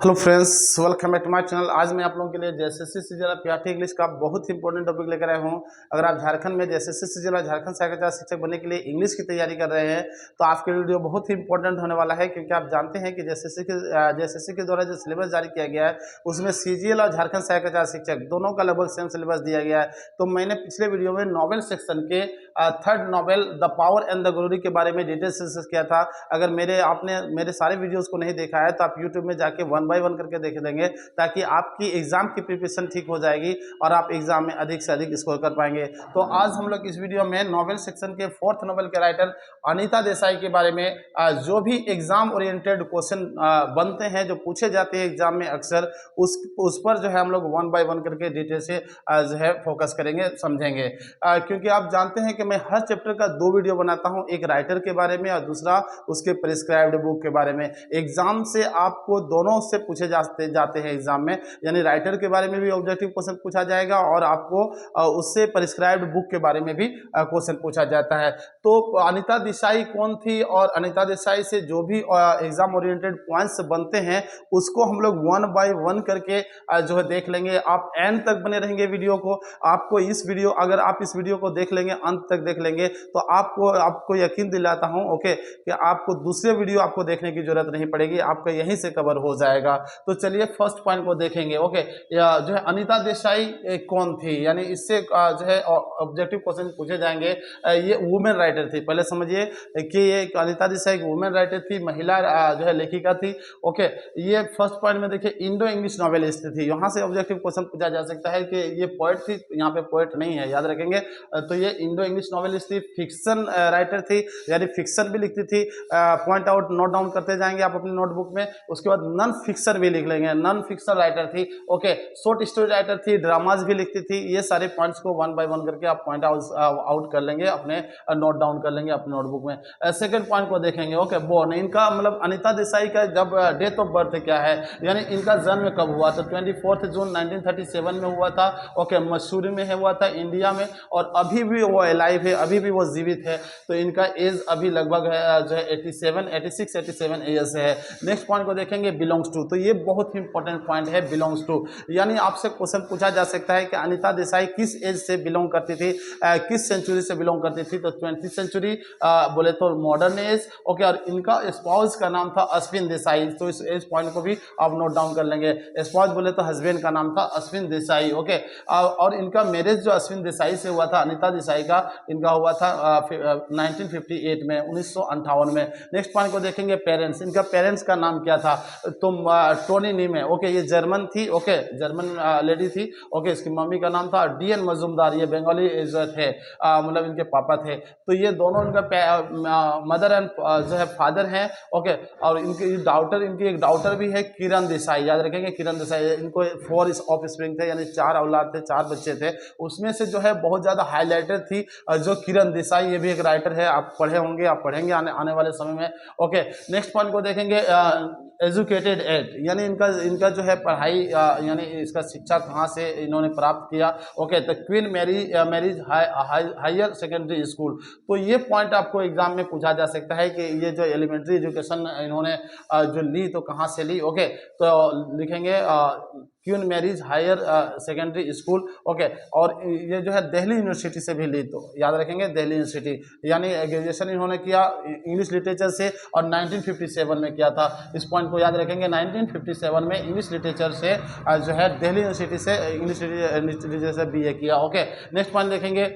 Hello friends, welcome back to my channel. आज मैं आप लोगों के लिए जेएसएससी से जिला पीआरटी इंग्लिश का बहुत ही इंपॉर्टेंट टॉपिक लेकर आया हूं। अगर आप झारखंड में जेएसएससी से जिला झारखंड सहायक शिक्षक बनने के लिए इंग्लिश की तैयारी कर रहे हैं तो आपके वीडियो बहुत ही इंपॉर्टेंट होने वाला है, क्योंकि आप जानते हैं कि जेएसएससी के द्वारा जो सिलेबस जारी किया गया है उसमें सीजीएल और झारखंड सहायक शिक्षक दोनों का लगभग सेम सिलेबस दिया गया है। तो मैंने पिछले वीडियो में नॉवेल सेक्शन के third novel the power and the glory के बारे में डिटेल से डिस्कस किया था। अगर आपने मेरे सारे वीडियोस को नहीं देखा है तो आप यूट्यूब में जाके 1 बाय 1 करके देख लेंगे, ताकि आपकी एग्जाम की प्रिपरेशन ठीक हो जाएगी और आप एग्जाम में अधिक से अधिक स्कोर कर पाएंगे। तो आज हम लोग इस वीडियो में नॉवेल सेक्शन के फोर्थ नॉवेल के राइटर अनीता देसाई के बारे में जो भी एग्जाम ओरिएंटेड क्वेश्चन बनते हैं, जो पूछे जाते हैं एग्जाम में अक्सर, उस पर जो है हम लोग 1 बाय 1 करके डिटेल से जो है फोकस करेंगे, समझेंगे। क्योंकि आप जानते हैं कि मैं हर चैप्टर का 2 वीडियो बनाता हूं, एक राइटर के बारे में और दूसरा उसके प्रिस्क्राइब्ड बुक के बारे में। एग्जाम से आपको दोनों से पूछे जाते हैं एग्जाम में, यानी राइटर के बारे में भी ऑब्जेक्टिव क्वेश्चन पूछा जाएगा और आपको उससे प्रिस्क्राइब्ड बुक के बारे में भी क्वेश्चन पूछा जाता है। तो अनीता देसाई कौन थी और अनीता देसाई से जो भी एग्जाम ओरिएंटेड पॉइंट्स बनते हैं उसको हम लोग 1 बाय 1 करके जो है देख लेंगे। आप एंड तक बने रहेंगे वीडियो को। अगर आप इस वीडियो को देख लेंगे, अंत तक देख लेंगे, तो आपको यकीन दिलाता हूं ओके कि आपको दूसरे वीडियो आपको देखने की जरूरत नहीं पड़ेगी, आपका यहीं से कवर हो जाएगा। तो चलिए फर्स्ट पॉइंट को देखेंगे। ओके, जो है अनीता देसाई कौन थी, यानी इससे जो है ऑब्जेक्टिव क्वेश्चन पूछे जाएंगे। ये वुमेन राइटर थी। पहले समझिए कि ये अनीता देसाई एक वुमेन राइटर थी, महिला जो है लेखिका थी। ओके, ये फर्स्ट पॉइंट में देखिए इंडो इंग्लिश नॉवेलिस्ट थी। यहाँ से ऑब्जेक्टिव क्वेश्चन पूछा जा सकता है कि ये पोएट थी, यहाँ पे पोएट नहीं है, याद रखेंगे। तो ये इंडो इंग्लिश नॉवेलिस्ट थी, फिक्शन राइटर थी, यानी फिक्शन भी लिखती थी। पॉइंट आउट नोट डाउन करते जाएंगे आप अपनी नोटबुक में। उसके बाद नॉन फिक्शन भी लिख लेंगे, नॉन फिक्शन राइटर थी। ओके, शॉर्ट स्टोरी राइटर थी, ड्रामाज भी लिखती थी। ये सारे पॉइंट्स को 1 बाय 1 करके आप पॉइंट आउट कर लेंगे, अपने नोट डाउन कर लेंगे अपने नोटबुक में। सेकंड पॉइंट को देखेंगे। ओके, बोर्न, इनका मतलब अनीता देसाई का जब डेट ऑफ बर्थ क्या है, यानी इनका जन्म कब हुआ। तो 24 जून 1937 में हुआ था। ओके, मसूरी में हुआ था, इंडिया में, और अभी भी वो अलाइव है, अभी भी वो जीवित है। तो इनका एज अभी लगभग है जो है 86-87 ईयर्स है। नेक्स्ट पॉइंट को देखेंगे, बिलोंग्स टू। तो ये बहुत ही इंपॉर्टेंट पॉइंट है, बिलोंग्स टू, यानी आपसे क्वेश्चन पूछा जा सकता है कि अनीता देसाई किस एज से बिलोंग करती थी, किस सेंचुरी से बिलोंग करती थी। तो 20वीं सेंचुरी बोले तो मॉडर्न एज। ओके, और इनका स्पाउस का नाम था अश्विन देसाई। तो इस एज पॉइंट को भी आप नोट डाउन कर लेंगे। स्पाउस बोले तो हस्बैंड का नाम था अश्विन देसाई। ओके, और इनका मैरिज जो अश्विन देसाई से हुआ था, अनीता देसाई का, इनका हुआ था 1958 में, 1958 में। नेक्स्ट पॉइंट को देखेंगे, पेरेंट्स। इनका पेरेंट्स का नाम क्या था। तो टोनी नीमे। ओके, ये जर्मन थी। ओके, जर्मन लेडी थी। ओके, इसकी मम्मी का नाम था डीएन मजूमदार, ये बंगाली थे, मतलब इनके पापा थे। तो ये दोनों इनका मदर एंड जो है फादर हैं। ओके, और इनकी एक डॉटर भी है, किरण देसाई, याद रखेंगे किरण देसाई। इनको 4 ऑफ स्प्रिंग थे, यानी 4 औलाद थे, 4 बच्चे थे। उसमें से जो है बहुत ज्यादा हाईलाइटेड थी जो किरण देसाई, ये भी एक राइटर है, आप पढ़े होंगे, आप पढ़ेंगे आने वाले समय में। ओके, नेक्स्ट पॉइंट को देखेंगे, एजुकेटेड एट, यानी इनका जो है पढ़ाई, यानी इसका शिक्षा कहाँ से इन्होंने प्राप्त किया। ओके, तो Queen Mary's higher secondary school. तो ये पॉइंट आपको एग्जाम में पूछा जा सकता है कि ये जो एलिमेंट्री एजुकेशन इन्होंने जो ली तो कहाँ से ली। ओके, तो लिखेंगे Queen Mary's higher secondary school. Okay, और ये जो है दिल्ली यूनिवर्सिटी से भी ली, तो याद रखेंगे दिल्ली यूनिवर्सिटी, यानी ग्रेजुएशन इन्होंने किया इंग्लिश लिटरेचर से और 1957 में किया था। इस पॉइंट को याद रखेंगे, 1957 में इंग्लिश लिटरेचर से जो है दिल्ली यूनिवर्सिटी से इंग्लिश लिटरेचर से बीए किया। ओके, नेक्स्ट पॉइंट देखेंगे,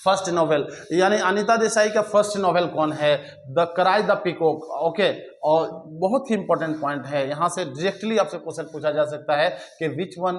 फर्स्ट नॉवेल, यानी अनीता देसाई का फर्स्ट नॉवेल कौन है, the cry the peacock. Okay, और बहुत ही इंपॉर्टेंट पॉइंट है, यहाँ से डायरेक्टली आपसे क्वेश्चन पूछा जा सकता है कि which one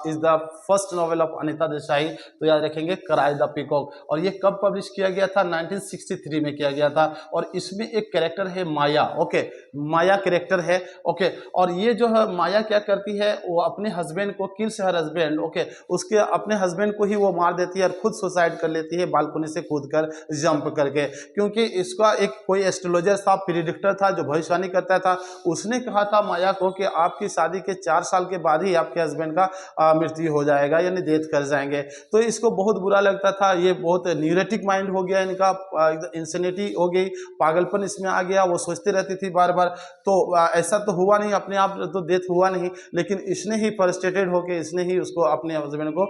is the first novel of Anita Desai. तो याद रखेंगे क्राई द पीकॉक। और ये कब पब्लिश किया गया था, 1963 में किया गया था। और इसमें एक कैरेक्टर है माया। ओके, माया कैरेक्टर है। ओके, और ये जो है माया क्या करती है, वो अपने हस्बैंड को, किल्स हर हस्बैंड। ओके, उसके अपने हस्बैंड को ही वो मार देती है और खुद सुसाइड कर लेती देती है बालकनी से कूदकर, जंप करके। क्योंकि इसका एक कोई एस्ट्रोलॉजर था, प्रिडिक्टर था जो भविष्यवाणी करता था, उसने कहा था माया को कि आपकी शादी के 4 साल के बाद ही आपके हस्बैंड का मृत्यु हो जाएगा, यानी डेथ कर जाएंगे। तो इसको बहुत बुरा लगता था, ये बहुत न्यूरेटिक माइंड हो गया इनका, इंसेनिटी हो गई, पागलपन इसमें आ गया, वो सोचती रहती थी बार बार। तो ऐसा तो हुआ नहीं, अपने आप तो डेथ हुआ नहीं, लेकिन इसने ही फ्रस्ट्रेटेड होकर इसने ही उसको अपने हस्बैंड को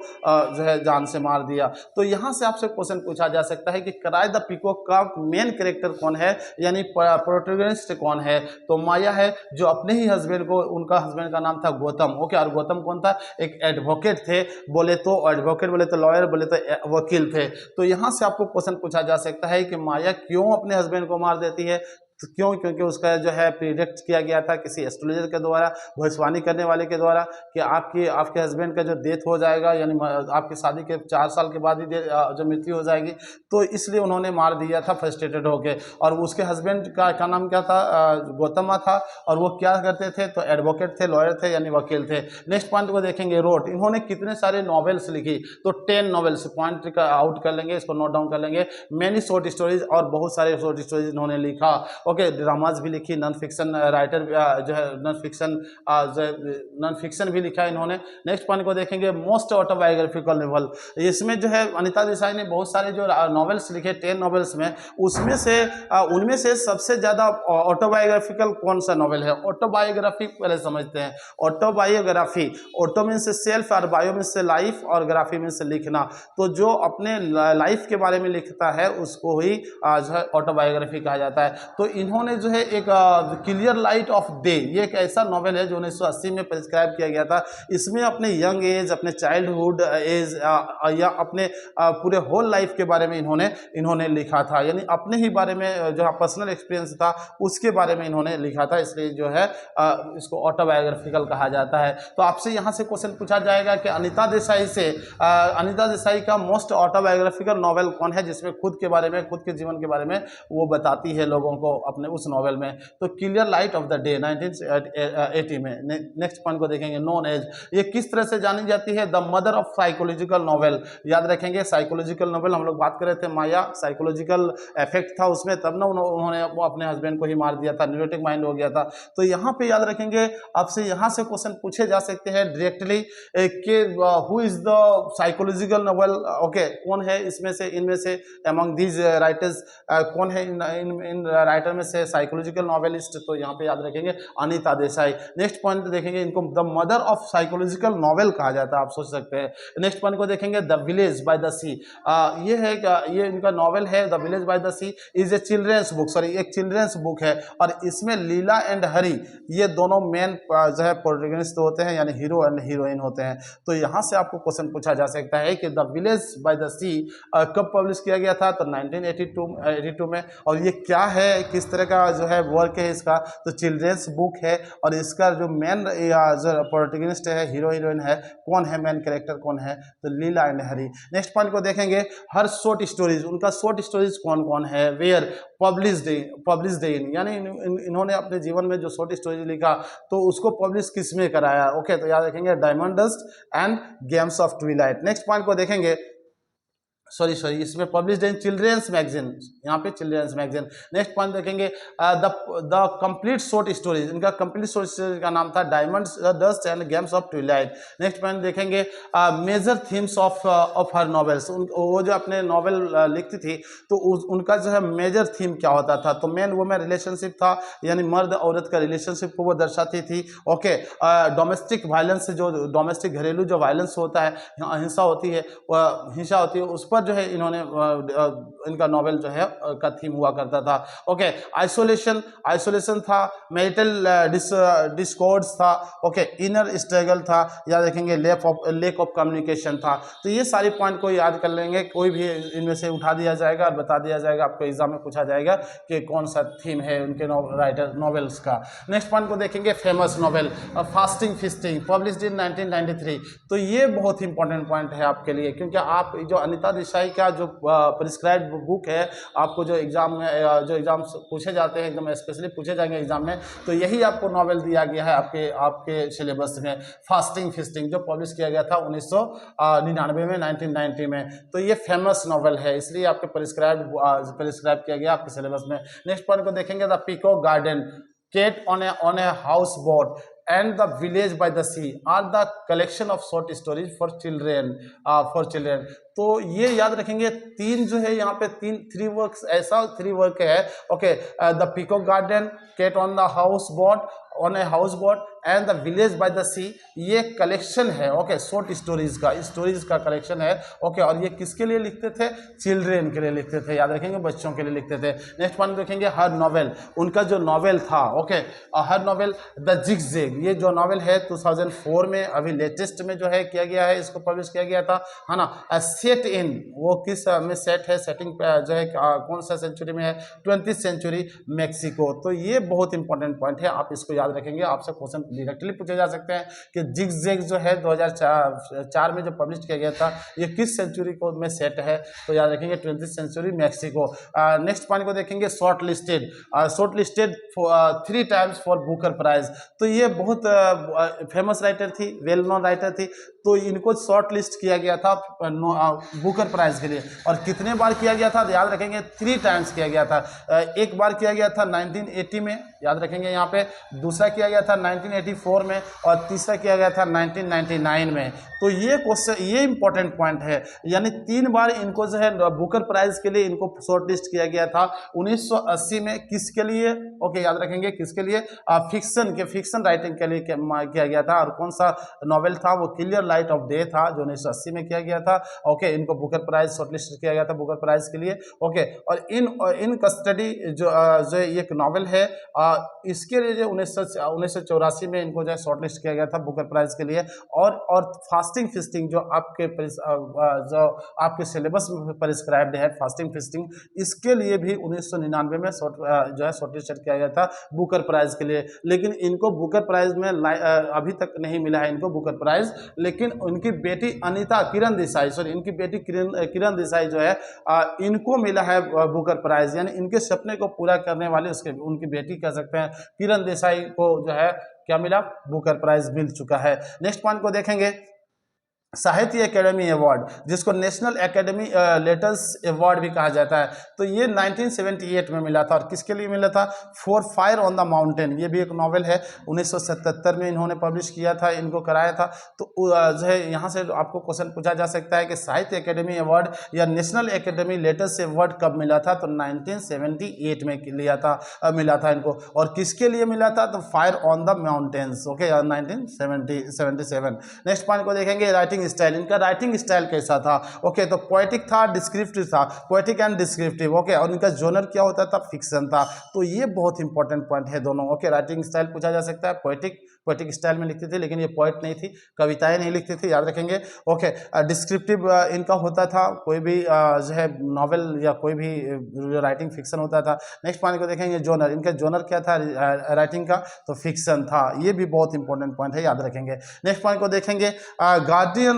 जो है जान से मार दिया। तो यहाँ से आपसे क्वेश्चन पूछा जा सकता है कि क्राई द पीकॉक का मेन कैरेक्टर कौन है, यानी प्रोटैगनिस्ट कौन है? तो माया है, जो अपने ही हस्बैंड को, उनका हस्बैंड का नाम था गौतम। ओके, और गौतम कौन था? एक एडवोकेट थे, बोले तो एडवोकेट, बोले तो लॉयर, बोले तो वकील थे। तो यहाँ से आपको क्वेश्चन पूछा जा सकता है कि माया क्यों अपने हस्बैंड को मार देती है? तो क्यों? क्योंकि उसका जो है प्रिडिक्ट किया गया था किसी एस्ट्रोलॉजर के द्वारा, भविष्यवाणी करने वाले के द्वारा, कि आपके हस्बैंड का जो डेथ हो जाएगा, यानी आपकी शादी के 4 साल के बाद ही जो मृत्यु हो जाएगी। तो इसलिए उन्होंने मार दिया था फ्रस्ट्रेटेड होके। और उसके हस्बैंड का नाम क्या था? गौतमा था। और वो क्या करते थे? तो एडवोकेट थे, लॉयर थे, यानी वकील थे। नेक्स्ट पॉइंट को देखेंगे, रोट। इन्होंने कितने सारे नॉवेल्स लिखी? तो 10 नॉवेल्स, पॉइंट आउट कर लेंगे, इसको नोट डाउन कर लेंगे। मैनी शॉर्ट स्टोरीज, और बहुत सारे शॉर्ट स्टोरीज इन्होंने लिखा। ओके, ड्रामाज भी लिखी, नॉन फिक्शन राइटर जो है, नॉन फिक्शन भी लिखा इन्होंने। नेक्स्ट पॉइंट को देखेंगे, मोस्ट ऑटोबायोग्राफिकल नॉवल। इसमें जो है अनीता देसाई ने बहुत सारे जो नॉवेल्स लिखे, 10 नॉवेल्स में, उनमें से सबसे ज़्यादा ऑटोबायोग्राफिकल कौन सा नॉवेल है? ऑटोबायोग्राफी पहले समझते हैं। ऑटोबायोग्राफी, ऑटो मीन्स सेल्फ, और बायो मीन्स लाइफ, और ग्राफी मीन्स लिखना। तो जो अपने लाइफ के बारे में लिखता है उसको ही जो है ऑटोबायोग्राफी कहा जाता है। तो इन्होंने जो है एक क्लियर लाइट ऑफ डे, ये एक ऐसा नॉवेल है जो 1980 में प्रिस्क्राइब किया गया था। इसमें अपने यंग एज, अपने चाइल्डहुड एज, या अपने पूरे होल लाइफ के बारे में इन्होंने लिखा था, यानी अपने ही बारे में जो पर्सनल एक्सपीरियंस था उसके बारे में इन्होंने लिखा था, इसलिए जो है इसको ऑटोबायोग्राफिकल कहा जाता है। तो आपसे यहाँ से क्वेश्चन पूछा जाएगा कि अनीता देसाई का मोस्ट ऑटोबायोग्राफिकल नॉवेल कौन है, जिसमें खुद के बारे में, खुद के जीवन के बारे में वो बताती है लोगों को अपने उस नॉवेल में? तो clear light of the day 1980 में। नेक्स्ट पॉइंट को देखेंगे, नोन एज। ये किस तरह से जानी जाती है? The mother of psychological novel. याद रखेंगे, साइकोलॉजिकल नॉवेल हम लोग बात कर रहे थे, माया साइकोलॉजिकल इफेक्ट था उसमें, तब ना उन्होंने वो अपने हस्बैंड को ही मार दिया था, न्यूरोटिक माइंड हो गया था। तो यहाँ पे याद रखेंगे, आपसे यहाँ से क्वेश्चन पूछे जा सकते हैं डायरेक्टली कि who is the psychological novel? Okay, कौन है इसमें से, इनमें से, अमंग दीज राइटर्स, कौन है इन राइटर में से साइकोलॉजिकल नॉवेलिस्ट? तो यहाँ पे याद रखेंगे अनीता देसाई। नेक्स्ट पॉइंट देखेंगे, इनको the mother of psychological novel कहा जाता है, आप सोच सकते हैं। नेक्स्ट पॉइंट को देखेंगे, the village by the sea. ये है, ये इनका नॉवेल है, the village by the sea is a children's book, sorry एक चिल्ड्रेंस बुक है। और इसमें लीला एंड हरी, ये दोनों मेन जो है प्रोटैगनिस्ट होते हैं, यानी हीरो एंड हीरोइन होते हैं। तो यहाँ से आपको क्वेश्चन पूछा जा सकता है कि द विलेज बाय द सी कब पब्लिश किया गया था? तो 1982 में। और ये क्या है, किस तरह का जो है वर्क है इसका? तो चिल्ड्रेंस बुक है। और इसका जो मेन जो प्रोटैगनिस्ट है, हीरो हीरोइन है, कौन है, मेन कैरेक्टर कौन है? तो लीला एंड हरी। नेक्स्ट पॉइंट को देखेंगे, हर शॉर्ट स्टोरीज, उनका शॉर्ट स्टोरीज कौन कौन है? वेयर पब्लिश्ड इन, यानी इन्होंने अपने जीवन में जो शॉर्ट स्टोरीज लिखा तो उसको पब्लिश किस में कराया? ओके, तो याद रखेंगे, diamond dust and games of twilight. Next point को देखेंगे, सॉरी इसमें पब्लिश्ड इन चिल्ड्रेंस मैगजीन, यहाँ पे चिल्ड्रेंस मैगजीन। नेक्स्ट पॉइंट देखेंगे, द कंप्लीट शॉर्ट स्टोरीज, इनका कंप्लीट शॉर्ट स्टोरीज का नाम था diamond dust and games of twilight. Next point देखेंगे, major themes of her novels, वो जो अपने नॉवेल लिखती थी तो उनका जो है मेजर थीम क्या होता था? तो मैन वुमेन रिलेशनशिप था, यानी मर्द औरत का रिलेशनशिप को वो दर्शाती थी। ओके, डोमेस्टिक वायलेंस, जो डोमेस्टिक घरेलू जो वायलेंस होता है, हिंसा होती है, उस पर जो है इन्होंने इनका नॉवेल जो है का थीम हुआ करता था। ओके, आइसोलेशन था, मैरिटल डिस्कॉर्ड्स था, ओके, इनर स्ट्रगल था, याद रखेंगे, लेक ऑफ कम्युनिकेशन था। तो ये सारी पॉइंट को याद कर लेंगे, कोई भी इनमें से उठा दिया जाएगा और बता दिया जाएगा, आपको एग्जाम में पूछा जाएगा कि कौन सा थीम है उनके राइटर नॉवेल्स का। नेक्स्ट पॉइंट को देखेंगे, famous novel fasting fisting, published in 1993। तो ये बहुत इंपॉर्टेंट पॉइंट है आपके लिए, क्योंकि आप जो अनीता देसाई का जो प्रिस्क्राइब्ड बुक है, आपको जो एग्जाम में जो एग्जाम पूछे जाते हैं, एकदम स्पेशली पूछे जाएंगे एग्जाम में, तो यही आपको नॉवेल दिया गया है आपके आपके सिलेबस में, फास्टिंग फिस्टिंग, जो पब्लिश किया गया था 1999 में, 1990 में। तो ये फेमस नॉवेल है, इसलिए आपके प्रिस्क्राइब किया गया आपके सिलेबस में। नेक्स्ट पॉइंट को देखेंगे, the peacock garden, cat on a house boat and the village by the sea are the collection of short stories for children। तो ये याद रखेंगे, तीन जो है यहाँ पे थ्री वर्क है। Okay, the peacock garden, cat on the house boat and the village by the sea, ये कलेक्शन है। ओके, शॉर्ट स्टोरीज का कलेक्शन है। ओके, और ये किसके लिए लिखते थे? चिल्ड्रेन के लिए लिखते थे, याद रखेंगे, बच्चों के लिए लिखते थे। नेक्स्ट पॉइंट देखेंगे, हर नॉवेल, उनका जो नॉवेल था। Okay, her novel, the zigzag, ये जो नॉवेल है 2004 में अभी लेटेस्ट में जो है किया गया है, इसको पब्लिश किया गया था, है ना। सेट इन, वो किस में सेट है, सेटिंग जो है कौन सा सेंचुरी में है? 20th century Mexico. तो ये बहुत इंपॉर्टेंट पॉइंट है, आप इसको याद रखेंगे, आपसे क्वेश्चन डायरेक्टली पूछे जा सकते हैं कि जिगजैग जो है 2004 में जो पब्लिश किया गया था, ये किस सेंचुरी को में सेट है? तो याद रखेंगे 20th century Mexico. Next point को देखेंगे, shortlisted 3 times for Booker prize. तो ये बहुत फेमस राइटर थी, वेल नोन राइटर थी, तो इनको शॉर्ट लिस्ट किया गया था बुकर प्राइज के लिए। और कितने बार किया गया था? याद रखेंगे 3 टाइम्स किया गया था। एक बार किया गया था 1980 में, याद रखेंगे यहाँ पे, दूसरा किया गया था 1984 में, और तीसरा किया गया था 1999 में। तो ये क्वेश्चन, ये इंपॉर्टेंट पॉइंट है, यानी 3 बार इनको जो है बुकर प्राइज के लिए इनको शॉर्ट लिस्ट किया गया था। 1980 में किसके लिए? ओके, याद रखेंगे किसके लिए? फिक्शन राइटिंग के लिए किया गया था। और कौन सा नॉवेल था? वो क्लियर लाइट ऑफ डे था, जो 1980 में किया गया था। ओके, इनको बुकर प्राइज शॉर्टलिस्ट किया गया था बुकर प्राइज के लिए। ओके, और इन कस्टडी जो एक नॉवेल है, इसके लिए जो 1984 में इनको जो है शॉर्टलिस्ट किया गया था बुकर प्राइज के लिए। और फास्टिंग फिस्टिंग जो आपके सिलेबस में प्रिस्क्राइब्ड है, फास्टिंग फिस्टिंग, इसके लिए भी 1999 में जो है शॉर्टलिस्ट किया गया था बुकर प्राइज के लिए। लेकिन इनको बुकर प्राइज में अभी तक नहीं मिला है इनको बुकर प्राइज, लेकिन उनकी बेटी इनकी बेटी किरण देसाई जो है, इनको मिला है बुकर प्राइज। यानी इनके सपने को पूरा करने वाले उनकी बेटी कह सकते हैं, किरण देसाई को जो है क्या मिला? बुकर प्राइज मिल चुका है। नेक्स्ट पॉइंट को देखेंगे, साहित्य एकेडमी अवार्ड, जिसको नेशनल एकेडमी लेटर्स अवार्ड भी कहा जाता है। तो ये 1978 में मिला था, और किसके लिए मिला था? For fire on the mountain, ये भी एक नॉवेल है, 1977 में इन्होंने पब्लिश किया था, इनको कराया था। तो जो है यहाँ से आपको क्वेश्चन पूछा जा सकता है कि साहित्य एकेडमी अवार्ड या नेशनल एकेडमी लेटर्स अवार्ड कब मिला था? तो 1978 में मिला था इनको। और किसके लिए मिला था? तो fire on the mountains. Okay, 1977। Next point को देखेंगे, राइटिंग स्टाइल, इनका राइटिंग स्टाइल कैसा था? ओके, तो पोएटिक था, डिस्क्रिप्टिव था, पोएटिक एंड डिस्क्रिप्टिव। ओके, और इनका जोनर क्या होता था? फिक्शन था। तो ये बहुत इंपॉर्टेंट पॉइंट है दोनों। ओके, राइटिंग स्टाइल पूछा जा सकता है, पोएटिक स्टाइल में लिखते थे, लेकिन ये पोएट नहीं थी, कविताएं नहीं लिखते थे, याद रखेंगे। ओके, डिस्क्रिप्टिव इनका होता था, कोई भी जो है नॉवेल या कोई भी राइटिंग फिक्शन होता था। नेक्स्ट पॉइंट को देखेंगे, जोनर, इनका जोनर क्या था राइटिंग का? तो फिक्शन था। ये भी बहुत इंपॉर्टेंट पॉइंट है, याद रखेंगे। नेक्स्ट पॉइंट को देखेंगे, गार्जियन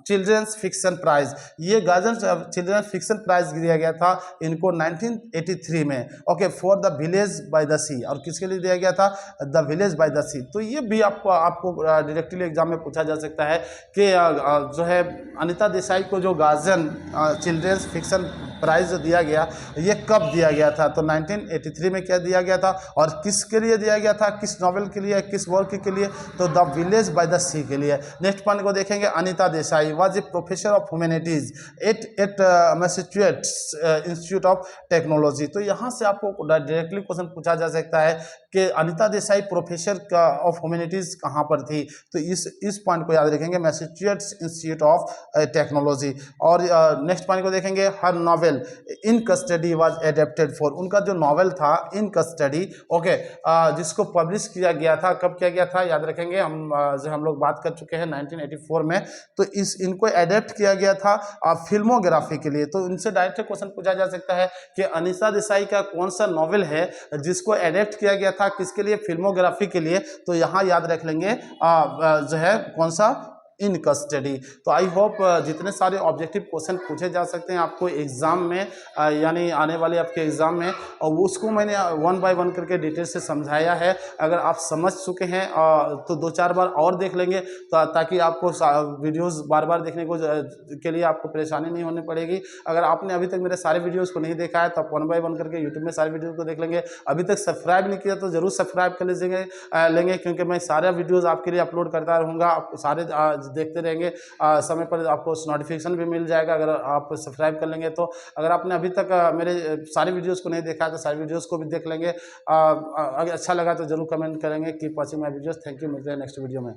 चिल्ड्रंस फिक्शन प्राइज, ये गार्जियन चिल्ड्रंस फिक्शन प्राइज दिया गया था इनको 1983 में। Okay, for the village by the sea, और किसके लिए दिया गया था? The village by the sea. तो ये भी आपको डायरेक्टली एग्जाम में पूछा जा सकता है कि जो है अनीता देसाई को जो गार्जियन चिल्ड्रंस फिक्शन प्राइज जो दिया गया, ये कब दिया गया था? तो 1983 में क्या दिया गया था, और किसके लिए दिया गया था? किस नॉवेल के लिए, किस वर्क के लिए? तो the village by the sea के लिए। नेक्स्ट पॉइंट को देखेंगे, Anita Desai was a professor of humanities at Massachusetts institute of Technology. तो यहाँ से आपको डायरेक्टली क्वेश्चन पूछा जा सकता है कि Anita Desai professor of humanities कहाँ पर थी? तो इस पॉइंट को याद रखेंगे, मैसेच्यूसेट्स इंस्टीट्यूट ऑफ टेक्नोलॉजी। और नेक्स्ट पॉइंट को देखेंगे, her novel in custody was adapted for, उनका जो नॉवेल था इन कस्टडी, ओके, जिसको पब्लिश किया गया था, कब किया गया था? याद रखेंगे, हम लोग बात कर चुके हैं 1984 में। तो इनको एडेप्ट किया गया था फिल्मोग्राफी के लिए। तो इनसे डायरेक्ट क्वेश्चन पूछा जा सकता है कि अनीता देसाई का कौन सा नॉवेल है जिसको एडेप्ट किया गया था, किसके लिए? फिल्मोग्राफी के लिए। तो यहाँ याद रख लेंगे जो है कौन सा? इन कस्टडी। तो आई होप जितने सारे ऑब्जेक्टिव क्वेश्चन पूछे जा सकते हैं आपको एग्जाम में, यानी आने वाले आपके एग्जाम में, और उसको मैंने 1 बाय 1 करके डिटेल से समझाया है। अगर आप समझ चुके हैं तो 2-4 बार और देख लेंगे, ताकि आपको वीडियोस बार बार देखने को के लिए आपको परेशानी नहीं होनी पड़ेगी। अगर आपने अभी तक मेरे सारे वीडियोस को नहीं देखा है तो आप 1 बाय 1 करके यूट्यूब में सारे वीडियो को देख लेंगे। अभी तक सब्सक्राइब नहीं किया तो जरूर सब्सक्राइब कर लीजिएगा लेंगे, क्योंकि मैं सारे वीडियोस आपके लिए अपलोड करता रहूँगा, आप सारे देखते रहेंगे, समय पर आपको नोटिफिकेशन भी मिल जाएगा अगर आप सब्सक्राइब कर लेंगे तो। अगर आपने अभी तक मेरे सारे वीडियोस को नहीं देखा है तो सारे वीडियोस को भी देख लेंगे। अगर अच्छा लगा तो जरूर कमेंट करेंगे। Keep watching my videos. Thank you. मिलते हैं नेक्स्ट वीडियो में।